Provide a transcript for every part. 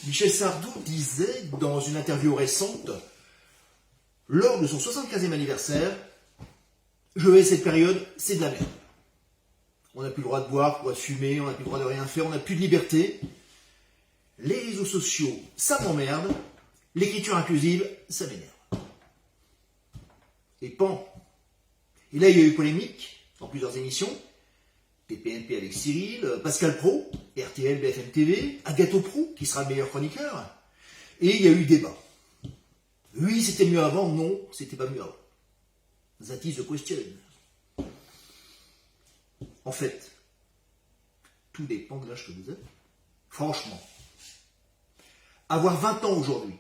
Michel Sardou disait dans une interview récente, lors de son 75e anniversaire, je vais cette période, c'est de la merde. On n'a plus le droit de boire, on n'a plus le droit de fumer, on n'a plus le droit de rien faire, on n'a plus de liberté. Les réseaux sociaux, ça m'emmerde. L'écriture inclusive, ça m'énerve. Et pan. Et là, il y a eu polémique dans plusieurs émissions. TPNP avec Cyril, Pascal Praud, RTL, BFM TV, Agathe Proulx, qui sera le meilleur chroniqueur. Et il y a eu débat. Oui, c'était mieux avant. Non, c'était pas mieux avant. That is the question. En fait, tout dépend de l'âge que vous avez. Franchement, avoir 20 ans aujourd'hui,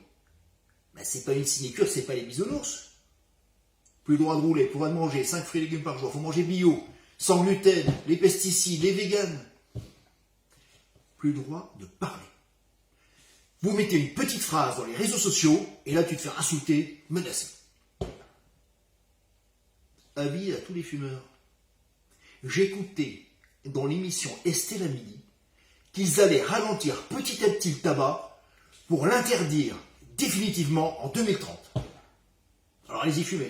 ben c'est pas une sinécure, c'est pas les bisounours. Plus le droit de rouler, plus le droit de manger 5 fruits et légumes par jour, faut manger bio, sans gluten, les pesticides, les véganes. Plus le droit de parler. Vous mettez une petite phrase dans les réseaux sociaux, et là tu te fais insulter, menacer. Avis à tous les fumeurs. J'écoutais dans l'émission Estelle à midi qu'ils allaient ralentir petit à petit le tabac pour l'interdire définitivement en 2030. Alors allez-y fumer.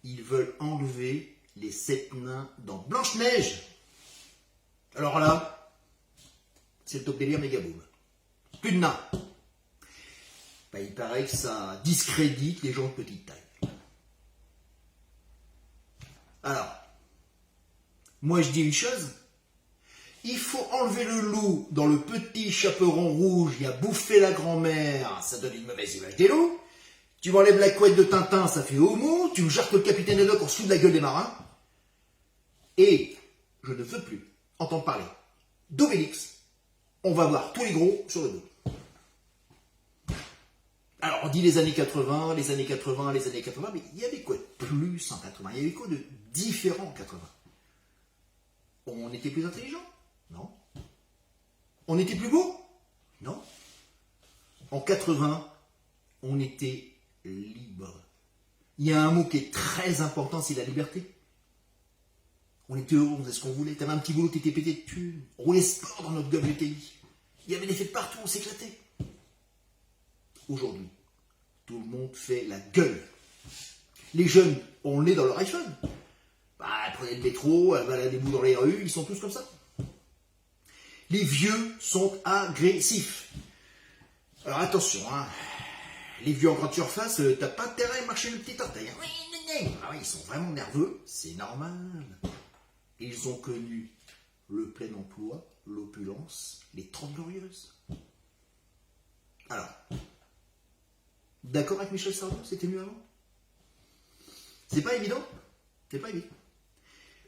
Ils veulent enlever les 7 nains dans Blanche-Neige. Alors là, c'est le top délire méga boom. Plus de nains. Ben, il paraît que ça discrédite les gens de petite taille. Alors, moi je dis une chose, il faut enlever le loup dans le petit chaperon rouge, il a bouffé la grand-mère, ça donne une mauvaise image des loups. Tu m'enlèves la couette de Tintin, ça fait homo, tu me jartes le capitaine Haddock, on se fout de la gueule des marins. Et je ne veux plus entendre parler d'Obélix, on va voir tous les gros sur le dos. Alors on dit les années 80, les années 80, les années 80, mais il y avait quoi de plus en 80? Il y avait quoi de différent en 80? On était plus intelligent? Non. On était plus beau? Non. En 80, on était libre. Il y a un mot qui est très important, c'est la liberté. On était heureux, on faisait ce qu'on voulait. T'avais un petit boulot, t'étais pété de thunes. On roulait sport dans notre WTI. Il y avait des fêtes partout, on s'éclatait. Aujourd'hui, tout le monde fait la gueule. Les jeunes ont le nez dans leur iPhone. Bah, prenez le métro, baladez-vous dans les rues, ils sont tous comme ça. Les vieux sont agressifs. Alors attention, hein. Les vieux en grande surface, t'as pas intérêt à marcher le petit orteil. Ah oui, ils sont vraiment nerveux, c'est normal. Ils ont connu le plein emploi, l'opulence, les 30 glorieuses. Alors, d'accord avec Michel Sardou, c'était mieux avant? C'est pas évident? C'est pas évident.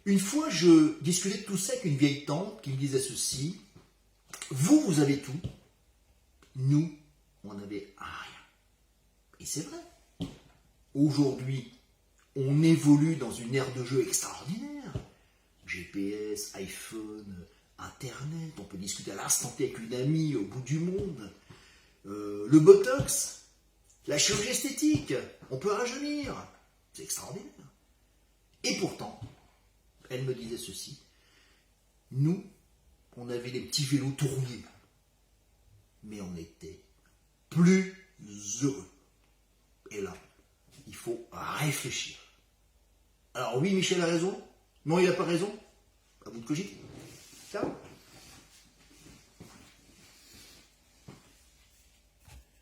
Une fois, je discutais de tout ça avec une vieille tante qui me disait ceci. Vous avez tout. Nous, on n'avait rien. Et c'est vrai. Aujourd'hui, on évolue dans une ère de jeu extraordinaire. GPS, iPhone, Internet, on peut discuter à l'instant T avec une amie au bout du monde. Le Botox, la chirurgie esthétique, on peut rajeunir. C'est extraordinaire. Et pourtant, elle me disait ceci. Nous, on avait des petits vélos tout rouillés. Mais on était plus heureux. Et là, il faut réfléchir. Alors oui, Michel a raison. Non, il n'a pas raison. À vous de cogiter. Ciao.